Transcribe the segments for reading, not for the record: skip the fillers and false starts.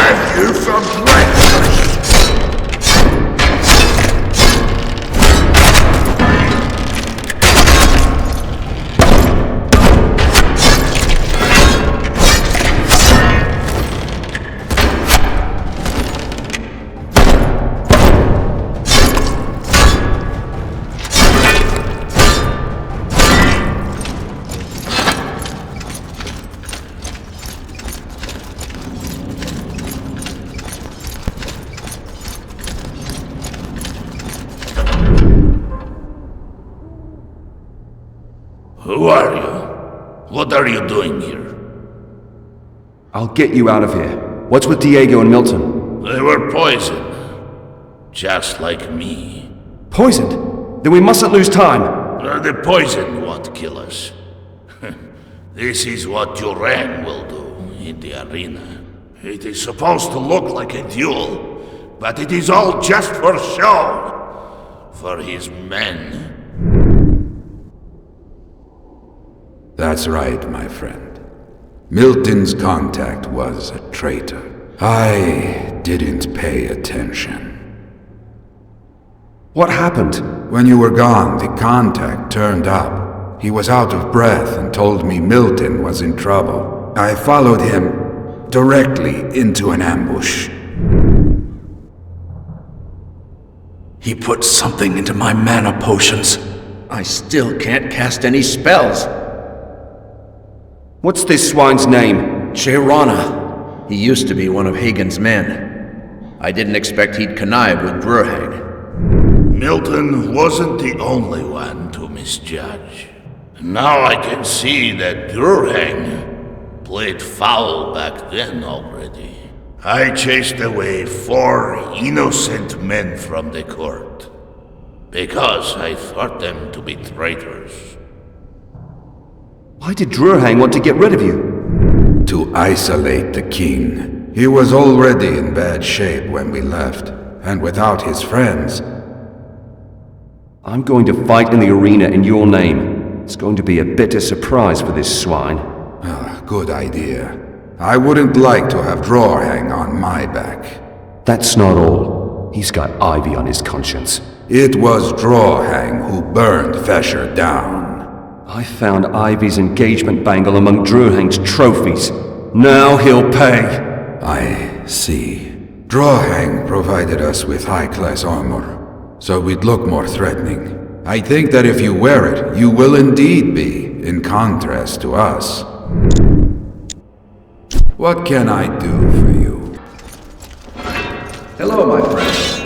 have you for breakfast! Who are you? What are you doing here? I'll get you out of here. What's with Diego and Milton? They were poisoned. Just like me. Poisoned? Then we mustn't lose time. The poison won't kill us. This is what Durang will do in the arena. It is supposed to look like a duel, but it is all just for show. For his men. That's right, my friend. Milton's contact was a traitor. I didn't pay attention. What happened? When you were gone, the contact turned up. He was out of breath and told me Milton was in trouble. I followed him directly into an ambush. He put something into my mana potions. I still can't cast any spells. What's this swine's name? Cheirana. He used to be one of Hagen's men. I didn't expect he'd connive with Drurhang. Milton wasn't the only one to misjudge. Now I can see that Durhang played foul back then already. I chased away 4 innocent men from the court, because I thought them to be traitors. Why did Drurhang want to get rid of you? To isolate the king. He was already in bad shape when we left, and without his friends. I'm going to fight in the arena in your name. It's going to be a bitter surprise for this swine. Good idea. I wouldn't like to have Drurhang on my back. That's not all. He's got Ivy on his conscience. It was Drurhang who burned Fesher down. I found Ivy's engagement bangle among Drurhang's trophies. Now he'll pay. I see. Drurhang provided us with high-class armor, so we'd look more threatening. I think that if you wear it, you will indeed be, in contrast to us. What can I do for you? Hello, my friend.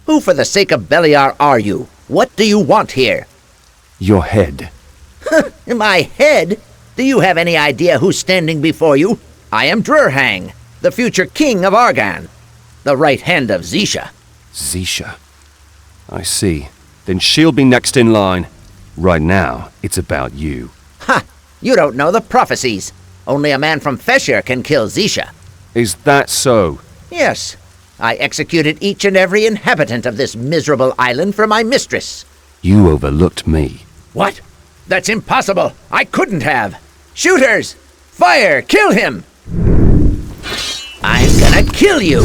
Who for the sake of Beliar are you? What do you want here? Your head. My head? Do you have any idea who's standing before you? I am Drurhang, the future king of Argan, the right hand of Zisha. Zisha. I see. Then she'll be next in line. Right now, it's about you. Ha! You don't know the prophecies. Only a man from Fesher can kill Zisha. Is that so? Yes. I executed each and every inhabitant of this miserable island for my mistress. You overlooked me. What? That's impossible. I couldn't have. Shooters! Fire! Kill him! I'm gonna kill you!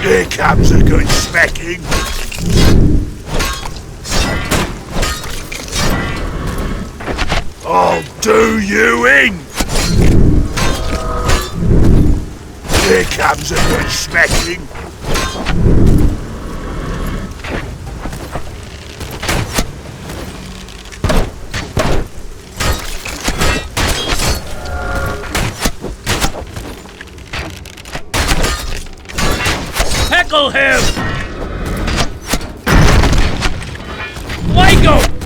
Here comes a good smacking. I'll do you in. Here comes a good smacking. Tackle him! Fuego!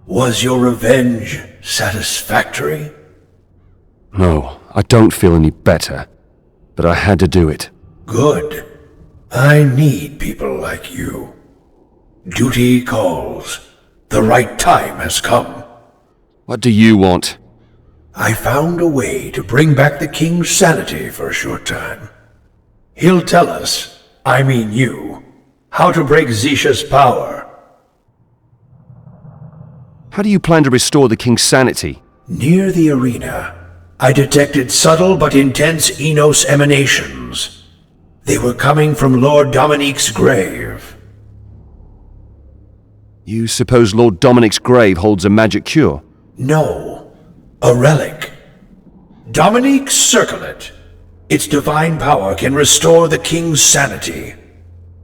Was your revenge satisfactory? No, I don't feel any better. But I had to do it. Good. I need people like you. Duty calls. The right time has come. What do you want? I found a way to bring back the king's sanity for a short time. He'll tell us, I mean you, how to break Zisha's power. How do you plan to restore the king's sanity? Near the arena, I detected subtle but intense Enos emanations. They were coming from Lord Dominique's grave. You suppose Lord Dominic's grave holds a magic cure? No, a relic. Dominique's circlet. Its divine power can restore the king's sanity.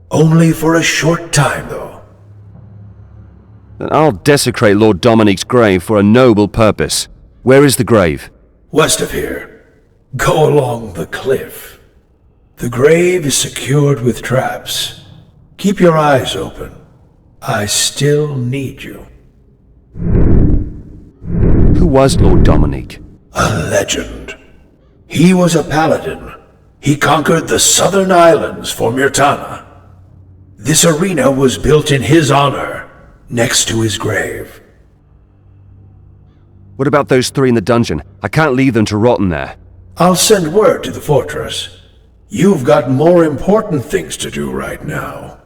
Only for a short time, though. Then I'll desecrate Lord Dominic's grave for a noble purpose. Where is the grave? West of here. Go along the cliff. The grave is secured with traps. Keep your eyes open. I still need you. Who was Lord Dominic? A legend. He was a paladin. He conquered the southern islands for Myrtana. This arena was built in his honor, next to his grave. What about those three in the dungeon? I can't leave them to rot in there. I'll send word to the fortress. You've got more important things to do right now.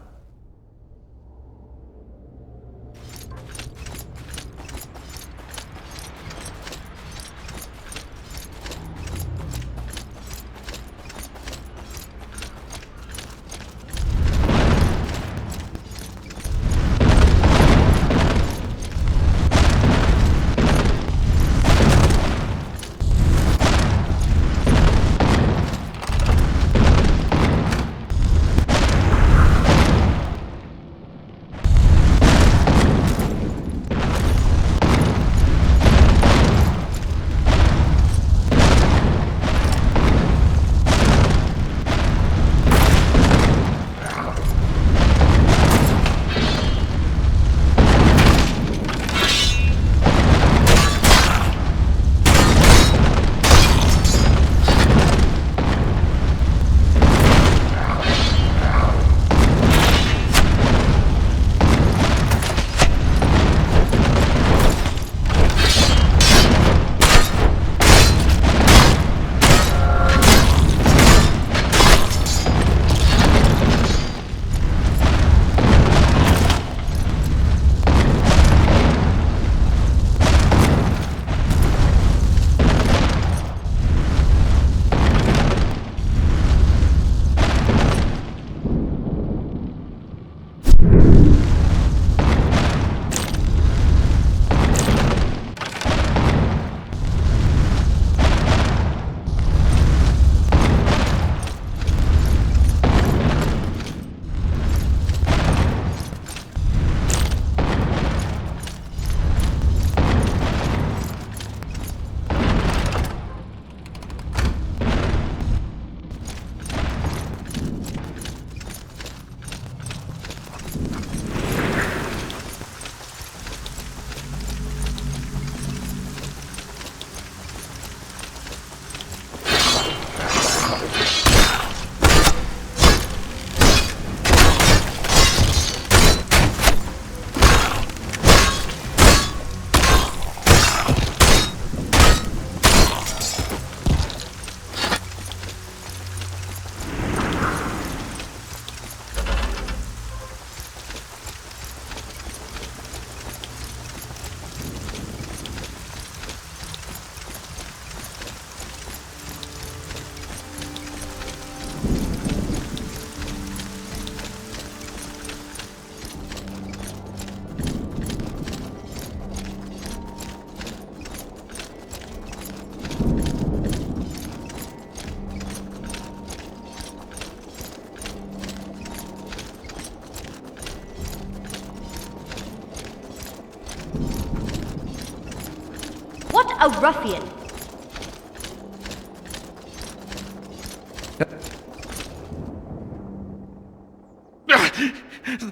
a ruffian.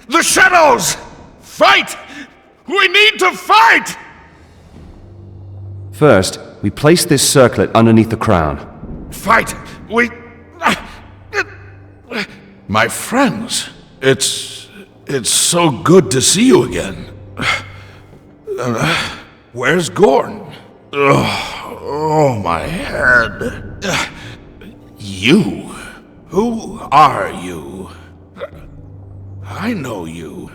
The shadows! Fight! We need to fight! First, we place this circlet underneath the crown. Fight! We... My friends, it's so good to see you again. Where's Gorn? Oh, my head. You? Who are you? I know you.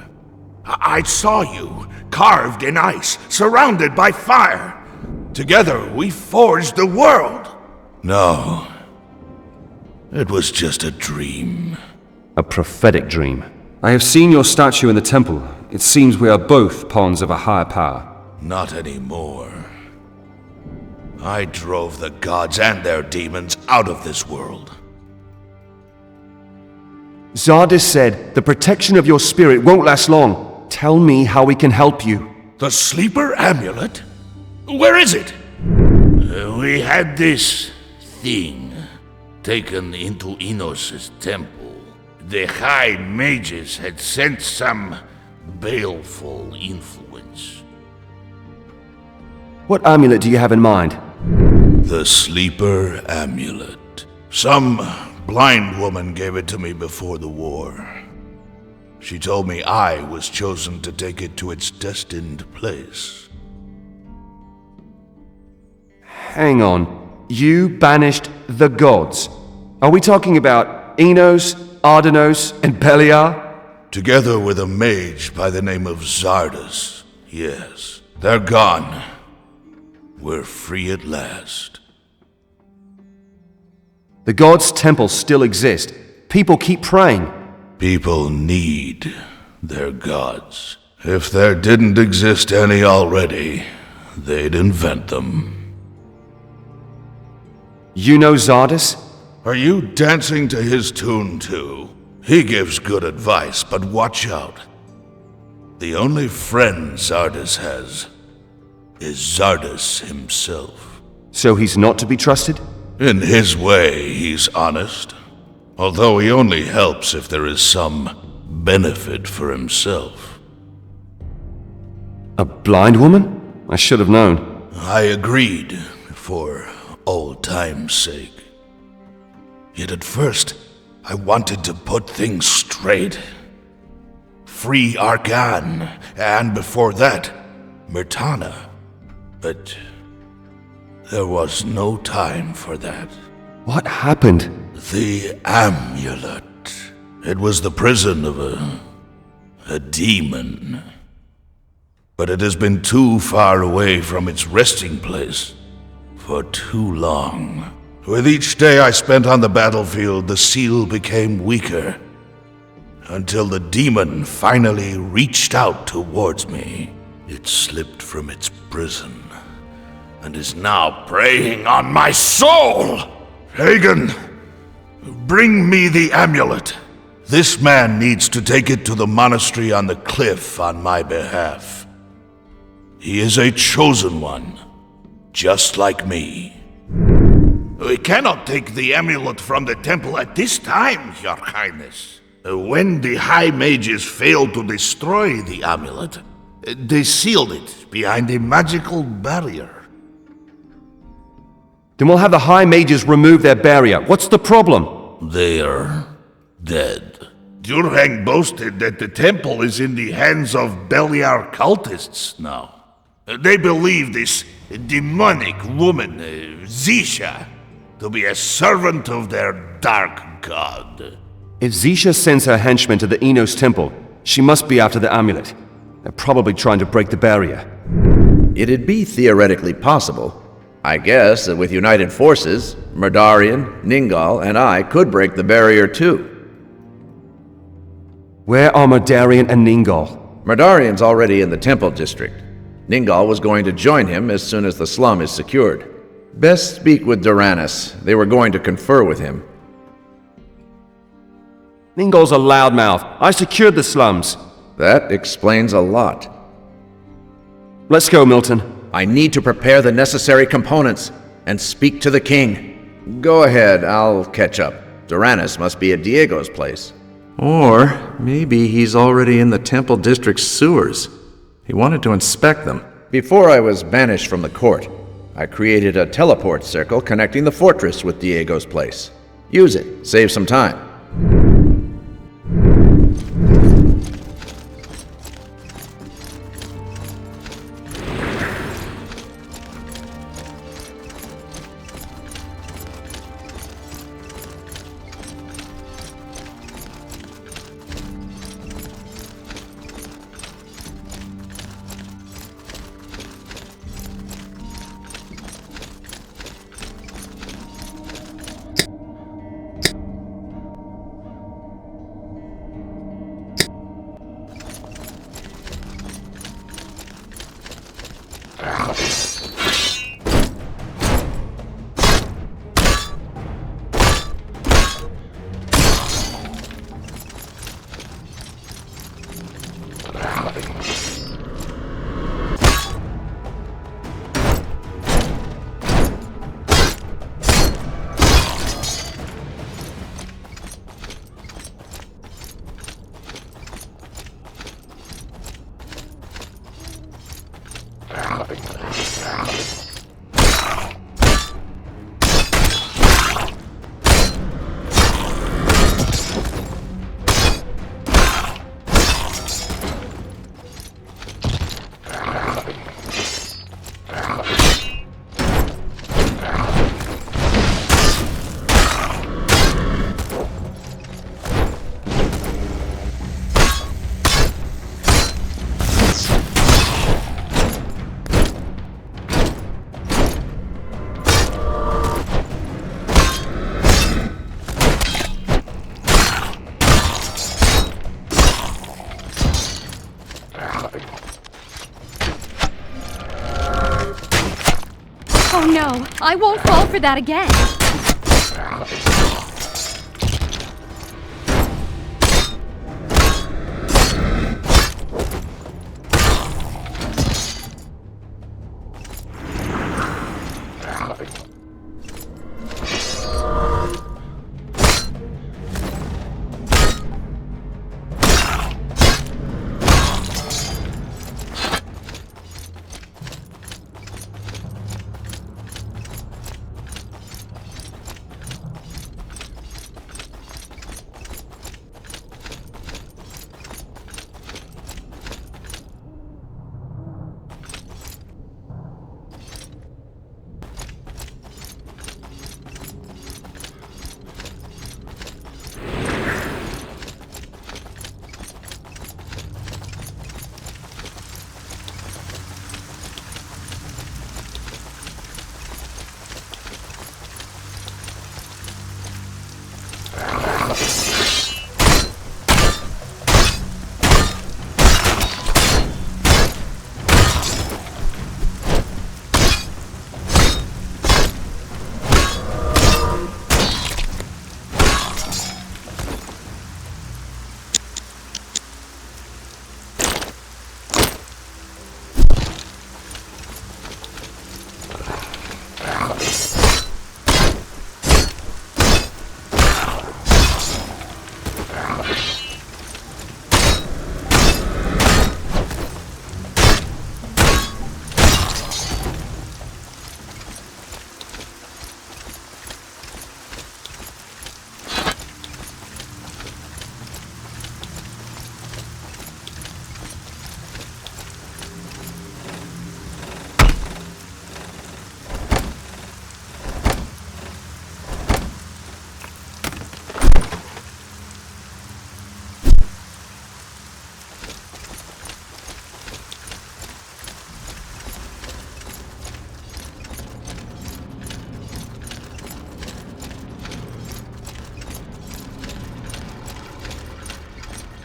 I saw you, carved in ice, surrounded by fire. Together we forged the world. No. It was just a dream. A prophetic dream. I have seen your statue in the temple. It seems we are both pawns of a higher power. Not anymore. I drove the gods and their demons out of this world. Zardis said the protection of your spirit won't last long. Tell me how we can help you. The sleeper amulet? Where is it? We had this thing taken into Enos' temple. The High Mages had sent some baleful influence. What amulet do you have in mind? The sleeper amulet. Some blind woman gave it to me before the war. She told me I was chosen to take it to its destined place. Hang on. You banished the gods. Are we talking about Enos, Ardenos, and Beliar? Together with a mage by the name of Zardis. Yes, they're gone. We're free at last. The gods' temples still exist. People keep praying. People need their gods. If there didn't exist any already, they'd invent them. You know Zardis? Are you dancing to his tune too? He gives good advice, but watch out. The only friend Zardis has is Zardis himself. So he's not to be trusted? In his way, he's honest. Although he only helps if there is some benefit for himself. A blind woman? I should have known. I agreed, for old time's sake. Yet at first, I wanted to put things straight. Free Arcan, and before that, Myrtana. But there was no time for that. What happened? The amulet. It was the prison of a demon. But it has been too far away from its resting place for too long. With each day I spent on the battlefield, the seal became weaker, until the demon finally reached out towards me. It slipped from its prison, and is now preying on my soul! Hagen, bring me the amulet. This man needs to take it to the monastery on the cliff on my behalf. He is a chosen one, just like me. We cannot take the amulet from the temple at this time, Your Highness. When the High Mages failed to destroy the amulet, they sealed it behind a magical barrier. Then we'll have the High Mages remove their barrier. What's the problem? They're dead. Durhang boasted that the temple is in the hands of Beliar cultists now. They believe this demonic woman, Zisha, to be a servant of their dark god. If Zisha sends her henchmen to the Enos temple, she must be after the amulet. They're probably trying to break the barrier. It'd be theoretically possible. I guess that with united forces, Murdarian, Ningal, and I could break the barrier too. Where are Murdarian and Ningal? Murdarian's already in the temple district. Ningal was going to join him as soon as the slum is secured. Best speak with Doranus. They were going to confer with him. Ningal's a loudmouth. I secured the slums. That explains a lot. Let's go, Milton. I need to prepare the necessary components and speak to the king. Go ahead, I'll catch up. Doranus must be at Diego's place. Or maybe he's already in the Temple District's sewers. He wanted to inspect them. Before I was banished from the court, I created a teleport circle connecting the fortress with Diego's place. Use it, save some time. Oh no, I won't fall for that again.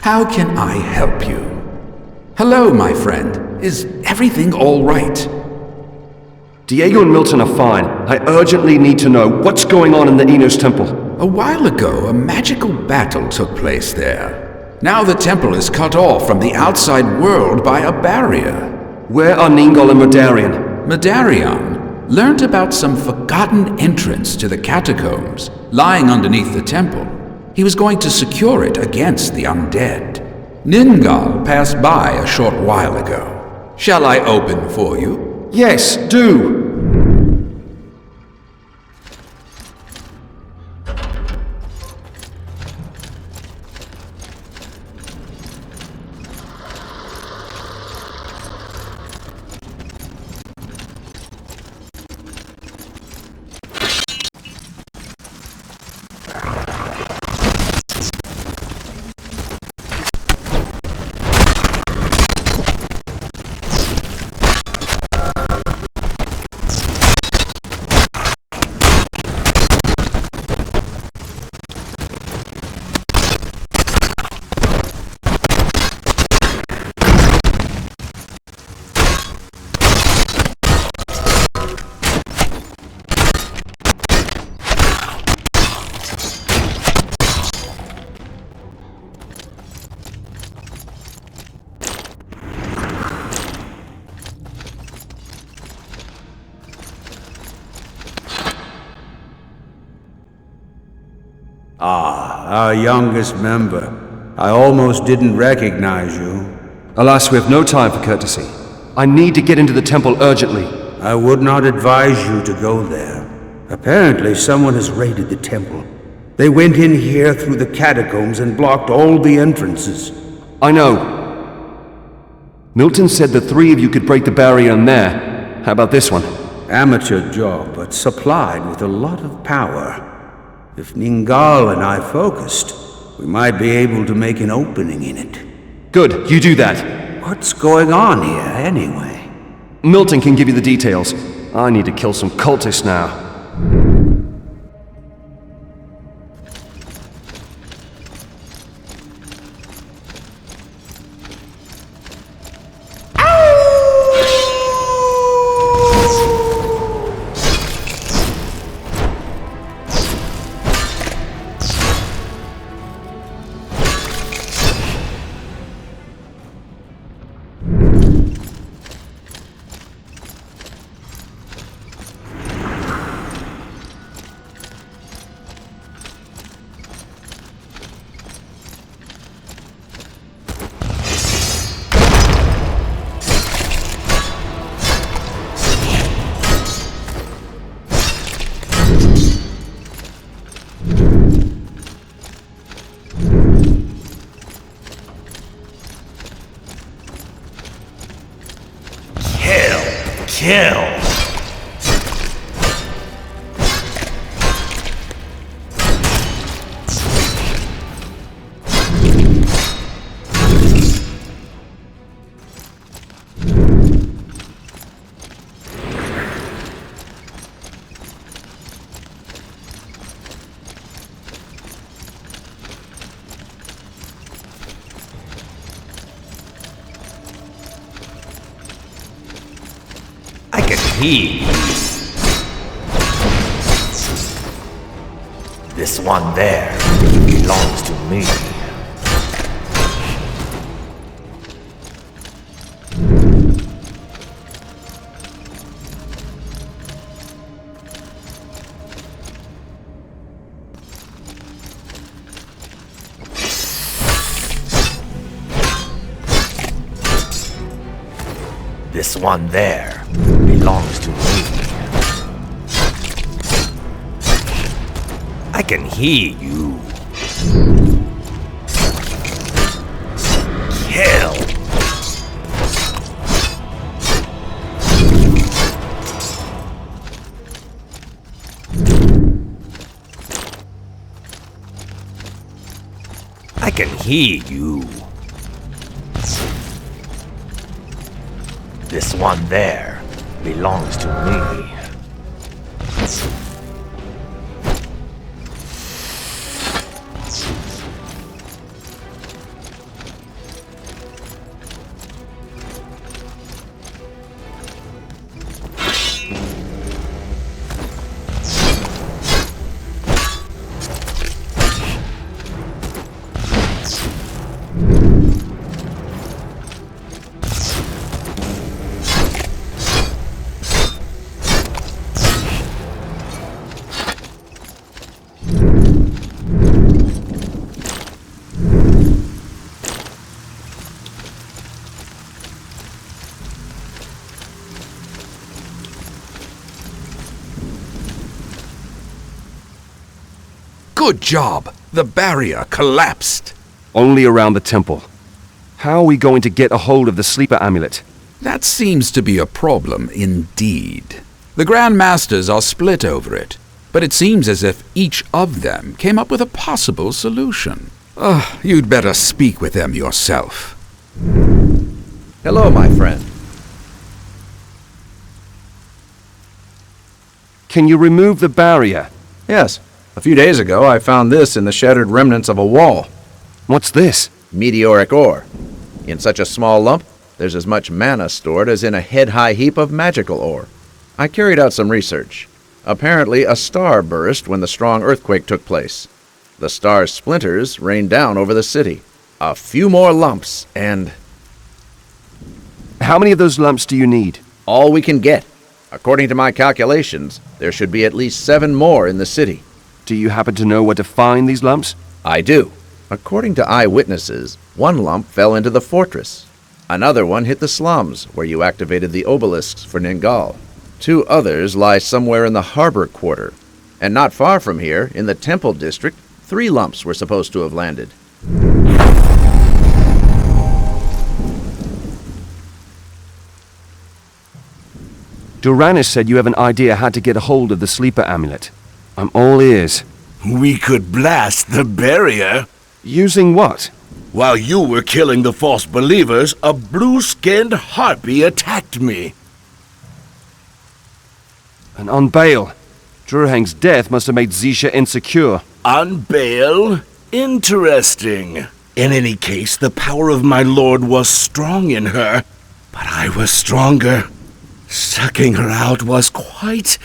How can I help you? Hello, my friend. Is everything all right? Diego and Milton are fine. I urgently need to know what's going on in the Enos Temple. A while ago, a magical battle took place there. Now the temple is cut off from the outside world by a barrier. Where are Ningol and Modarian? Medarion learned about some forgotten entrance to the catacombs lying underneath the temple. He was going to secure it against the undead. Ningal passed by a short while ago. Shall I open for you? Yes, do! Our youngest member. I almost didn't recognize you. Alas, we have no time for courtesy. I need to get into the temple urgently. I would not advise you to go there. Apparently, someone has raided the temple. They went in here through the catacombs and blocked all the entrances. I know. Milton said the three of you could break the barrier in there. How about this one? Amateur job, but supplied with a lot of power. If Ningal and I focused, we might be able to make an opening in it. Good, you do that. What's going on here, anyway? Milton can give you the details. I need to kill some cultists now. Kill! This one there belongs to me. This one there belongs to me. I can hear you. Kill! I can hear you. This one there belongs to me. Good job. The barrier collapsed. Only around the temple. How are we going to get a hold of the sleeper amulet? That seems to be a problem indeed. The Grand Masters are split over it, but it seems as if each of them came up with a possible solution. You'd better speak with them yourself. Hello, my friend. Can you remove the barrier? Yes. A few days ago, I found this in the shattered remnants of a wall. What's this? Meteoric ore. In such a small lump, there's as much mana stored as in a head-high heap of magical ore. I carried out some research. Apparently, a star burst when the strong earthquake took place. The star's splinters rained down over the city. A few more lumps, and... How many of those lumps do you need? all we can get. According to my calculations, there should be at least 7 more in the city. Do you happen to know where to find these lumps? I do. According to eyewitnesses, 1 lump fell into the fortress. Another one hit the slums, where you activated the obelisks for Ningal. 2 others lie somewhere in the harbor quarter. And not far from here, in the temple district, 3 lumps were supposed to have landed. Doranis said you have an idea how to get a hold of the sleeper amulet. I'm all ears. We could blast the barrier. Using what? While you were killing the false believers, a blue-skinned harpy attacked me. And on Baal. Drurhang's death must have made Zisha insecure. On Baal? Interesting. In any case, the power of my lord was strong in her, but I was stronger. Sucking her out was quite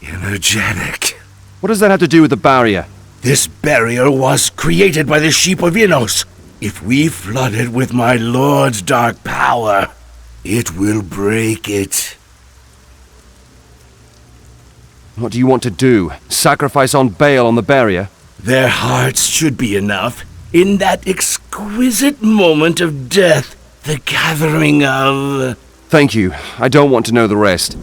energetic. What does that have to do with the barrier? This barrier was created by the Sheep of Innos. If we flood it with my lord's dark power, it will break it. What do you want to do? Sacrifice on Baal on the barrier? Their hearts should be enough. In that exquisite moment of death, the gathering of... Thank you. I don't want to know the rest.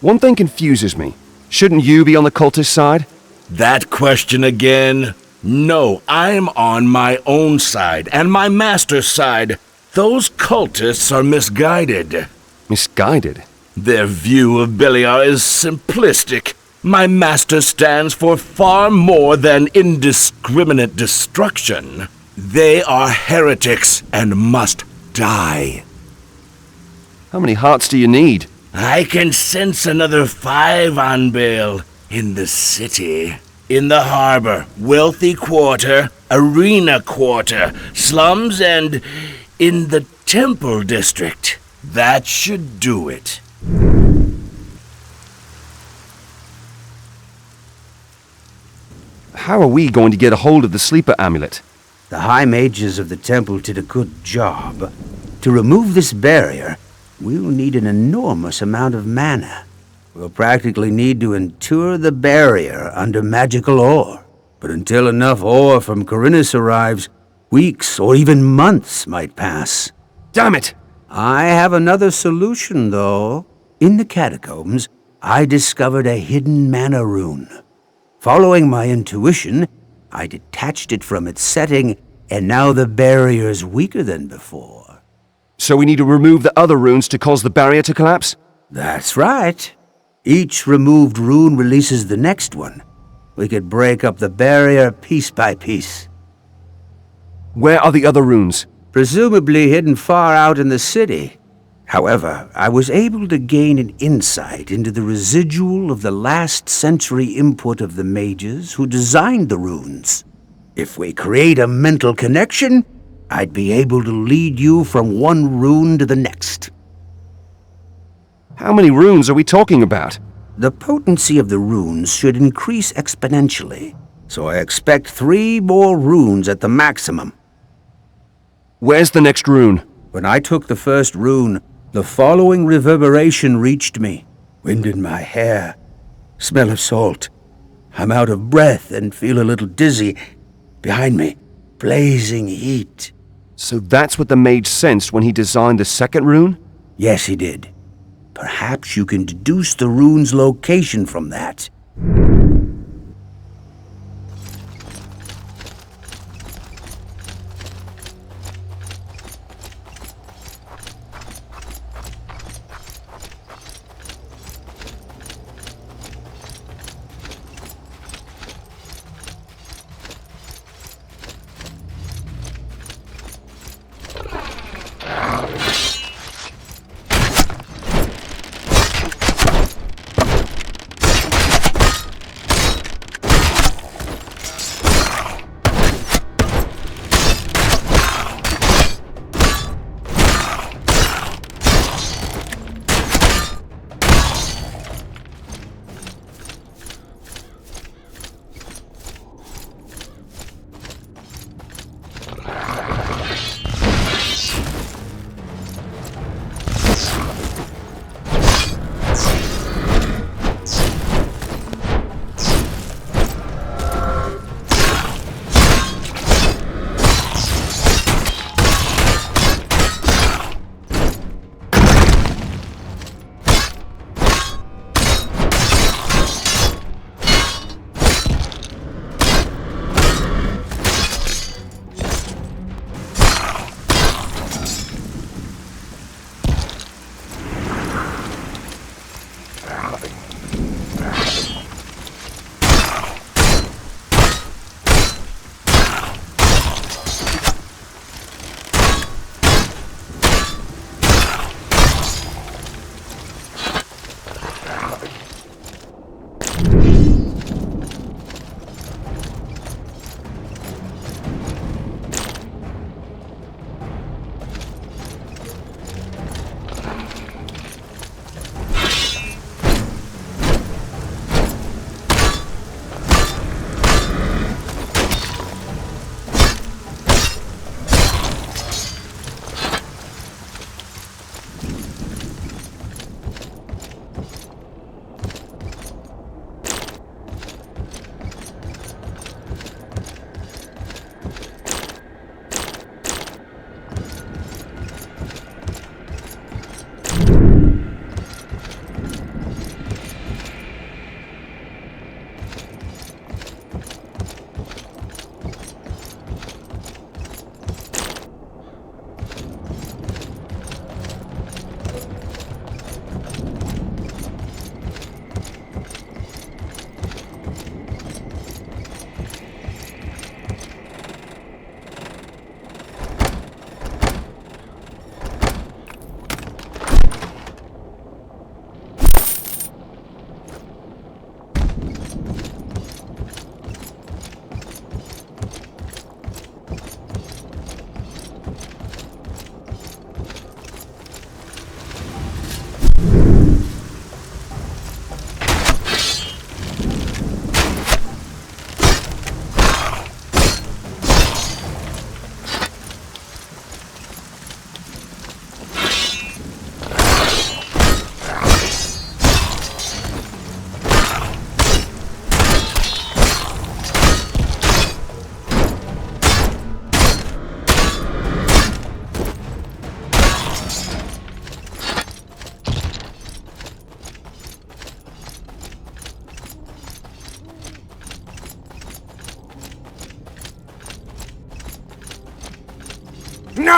One thing confuses me. Shouldn't you be on the cultist side? That question again? No, I'm on my own side, and my master's side. Those cultists are misguided. Misguided? Their view of Beliar is simplistic. My master stands for far more than indiscriminate destruction. They are heretics and must die. How many hearts do you need? I can sense another 5 on Baal. In the city, in the harbor, wealthy quarter, arena quarter, slums, and in the temple district. That should do it. How are we going to get a hold of the sleeper amulet? The High Mages of the temple did a good job. To remove this barrier, we'll need an enormous amount of mana. We'll practically need to entour the barrier under magical ore. But until enough ore from Corinus arrives, weeks or even months might pass. Damn it! I have another solution, though. In the catacombs, I discovered a hidden mana rune. Following my intuition, I detached it from its setting, and now the barrier's weaker than before. So we need to remove the other runes to cause the barrier to collapse? That's right. Each removed rune releases the next one. We could break up the barrier piece by piece. Where are the other runes? Presumably hidden far out in the city. However, I was able to gain an insight into the residual of the last century input of the mages who designed the runes. If we create a mental connection, I'd be able to lead you from one rune to the next. How many runes are we talking about? The potency of the runes should increase exponentially, so I expect 3 more runes at the maximum. Where's the next rune? When I took the first rune, the following reverberation reached me. Wind in my hair, smell of salt. I'm out of breath and feel a little dizzy. Behind me, blazing heat. So that's what the mage sensed when he designed the second rune? Yes, he did. Perhaps you can deduce the rune's location from that.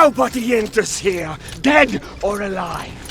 Nobody enters here, dead or alive.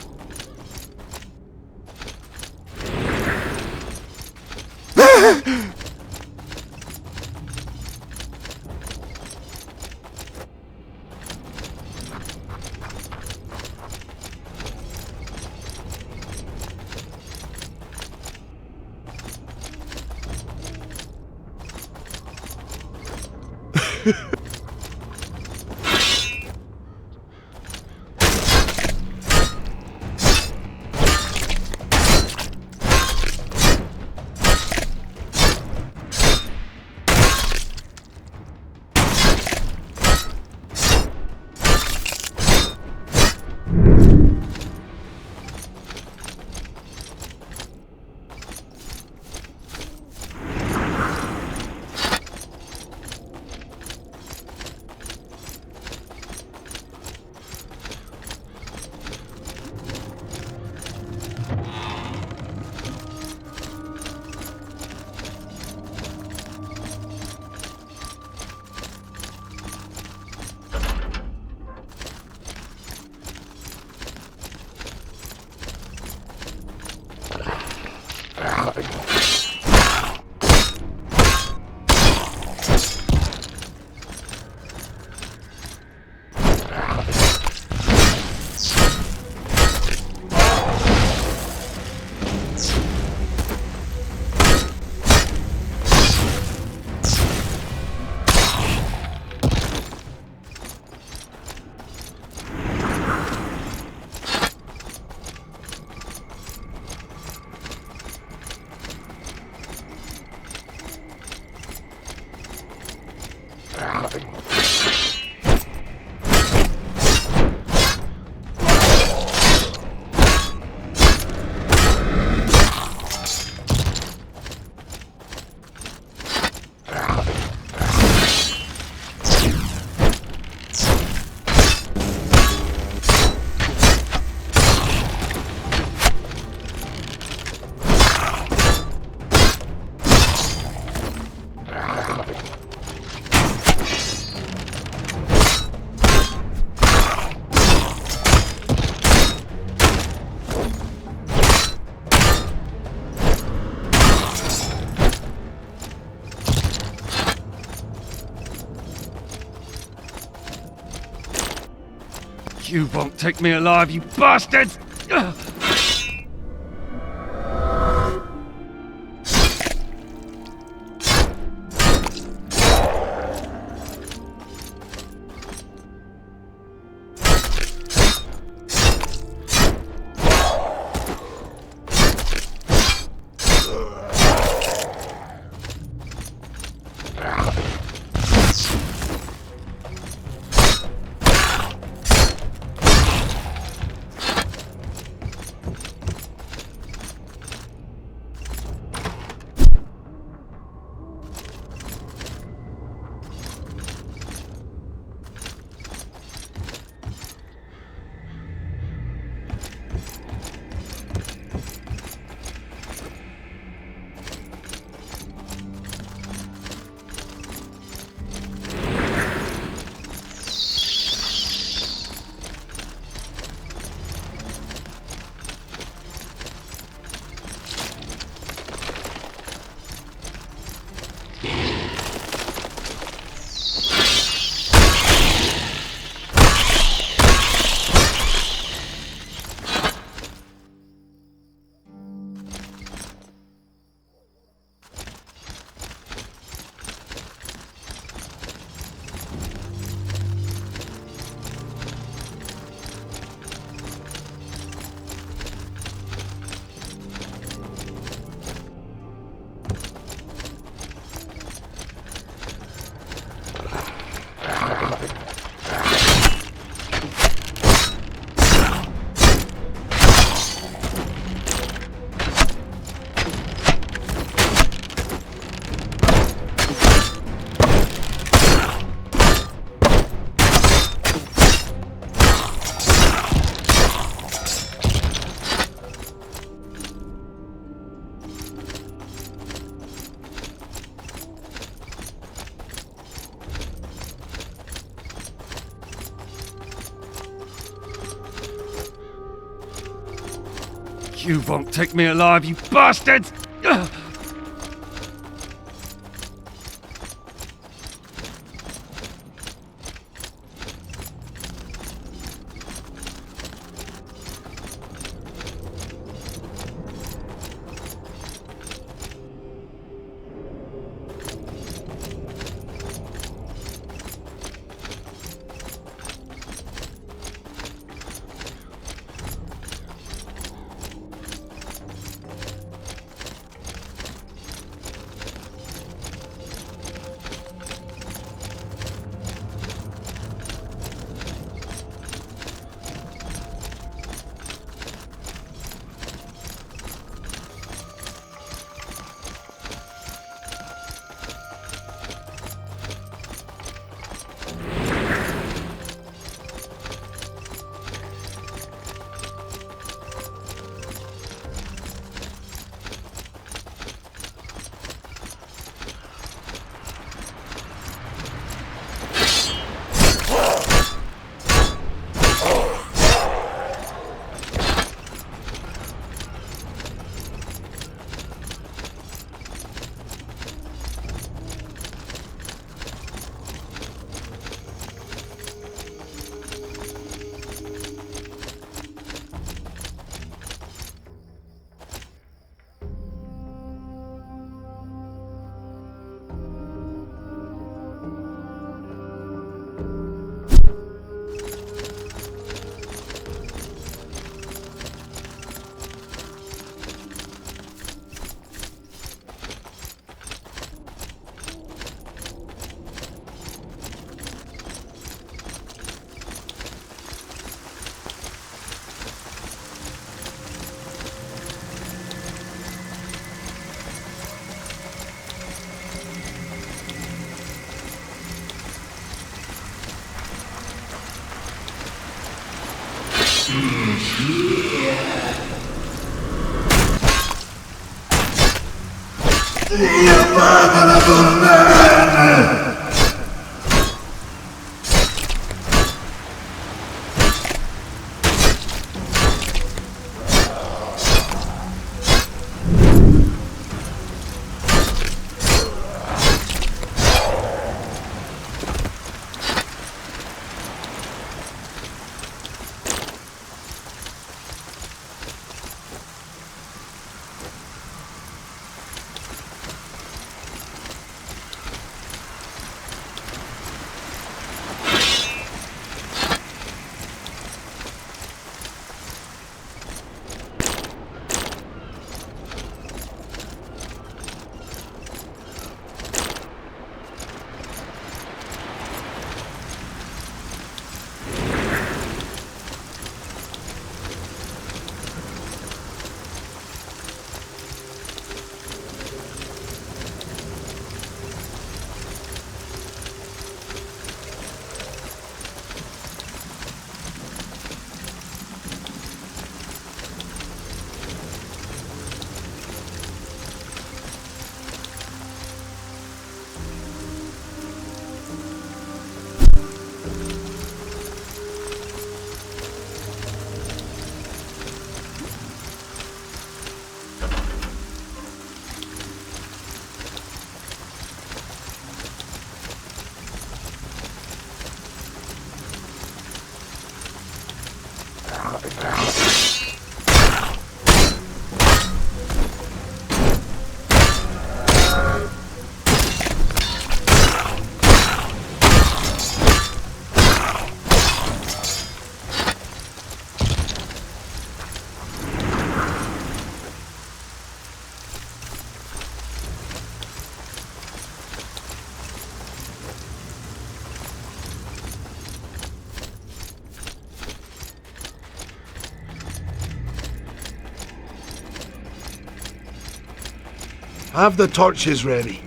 You won't take me alive, you bastards! You won't take me alive, you bastards! Have the torches ready.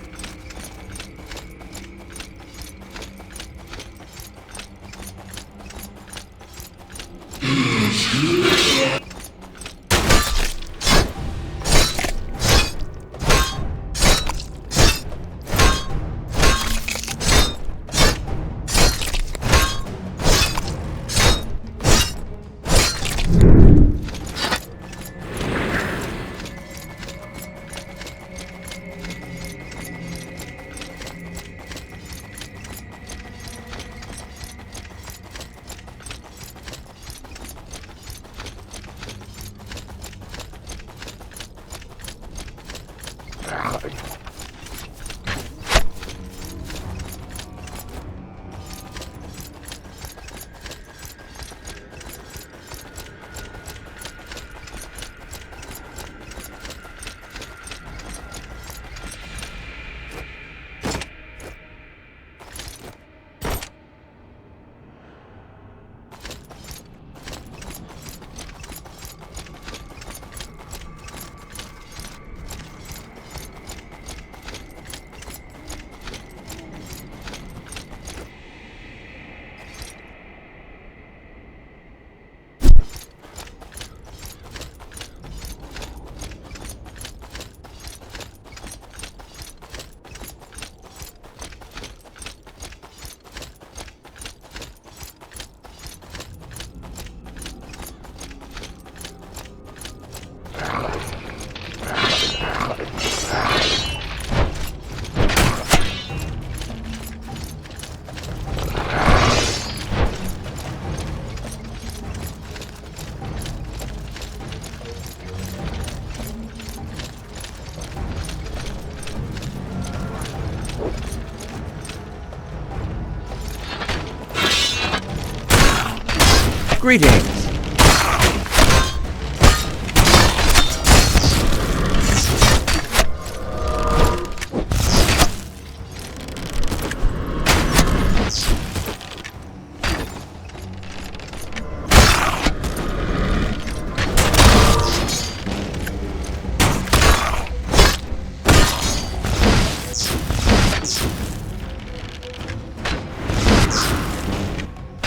Greetings.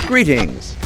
Greetings.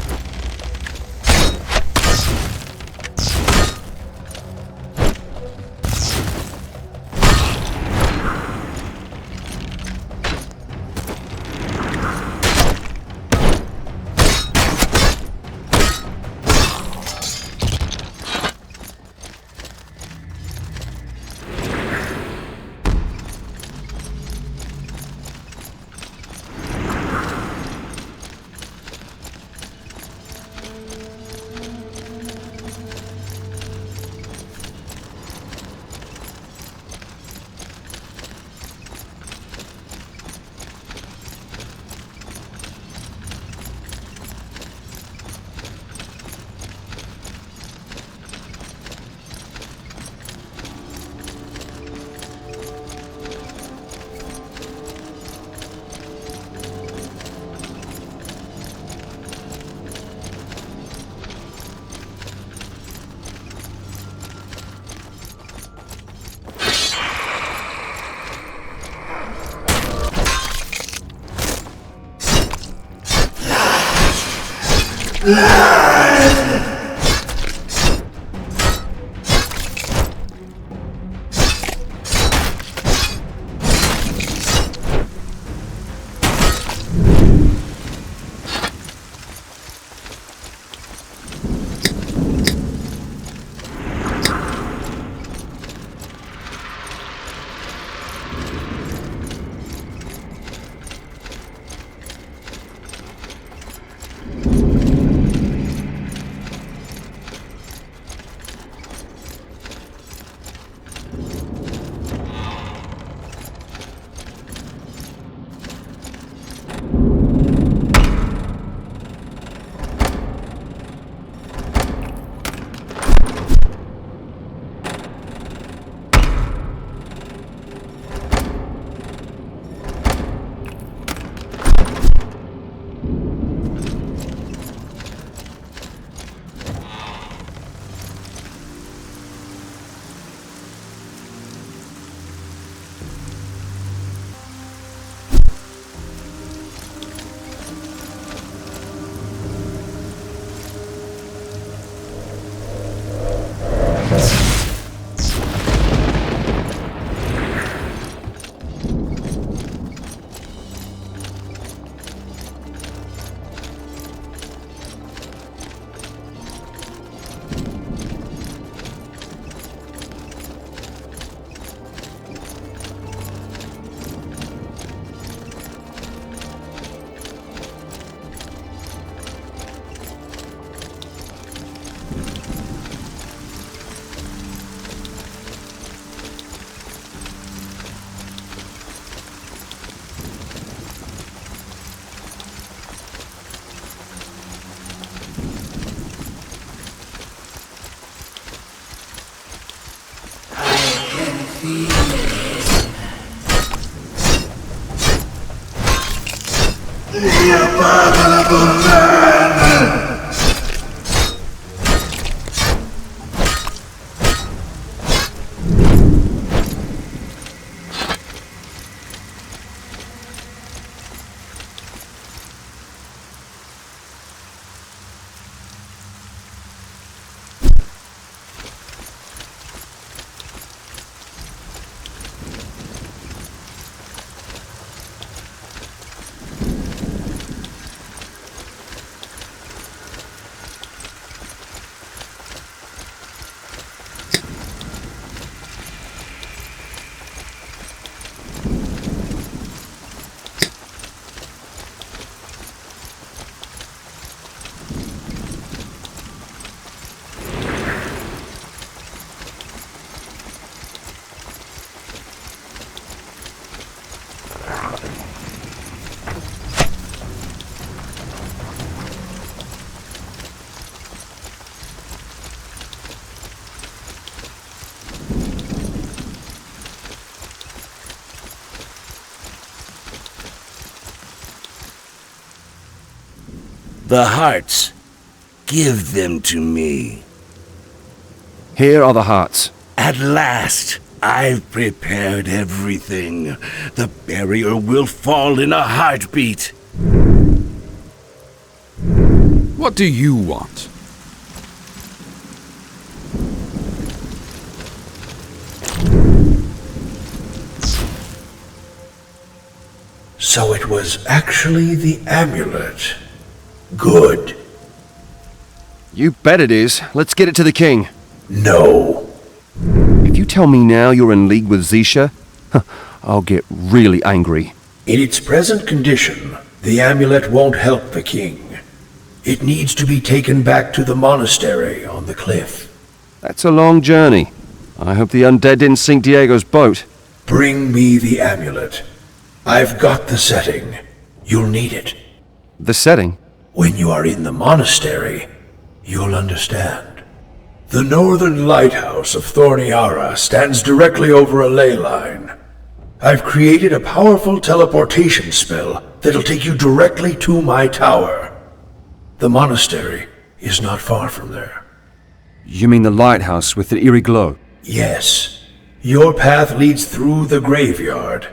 The hearts. Give them to me. Here are the hearts. At last, I've prepared everything. The barrier will fall in a heartbeat. What do you want? So it was actually the amulet. Good. You bet it is. Let's get it to the king. No. If you tell me now you're in league with Zisha, I'll get really angry. In its present condition, the amulet won't help the king. It needs to be taken back to the monastery on the cliff. That's a long journey. I hope the undead didn't sink Diego's boat. Bring me the amulet. I've got the setting. You'll need it. The setting? When you are in the monastery, you'll understand. The northern lighthouse of Thorniara stands directly over a ley line. I've created a powerful teleportation spell that'll take you directly to my tower. The monastery is not far from there. You mean the lighthouse with the eerie glow? Yes. Your path leads through the graveyard.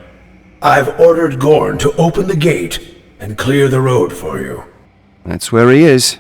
I've ordered Gorn to open the gate and clear the road for you. That's where he is.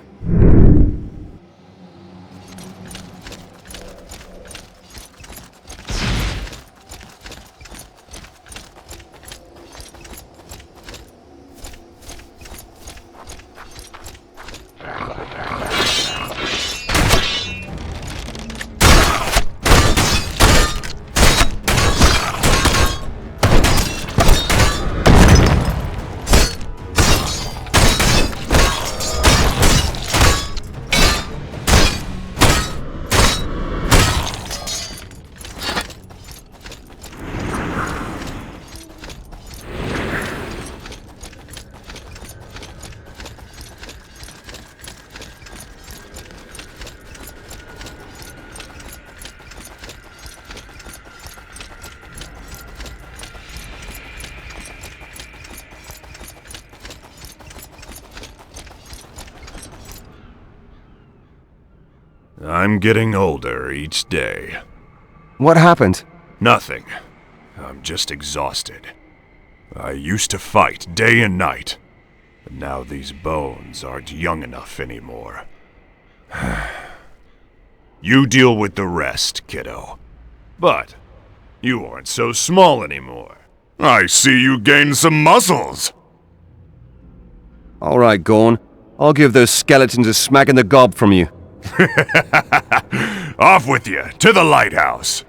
I'm getting older each day. What happened? Nothing. I'm just exhausted. I used to fight day and night, but now these bones aren't young enough anymore. You deal with the rest, kiddo. But you aren't so small anymore. I see you gained some muscles. All right, Gorn. I'll give those skeletons a smack in the gob from you. Off with you, to the lighthouse.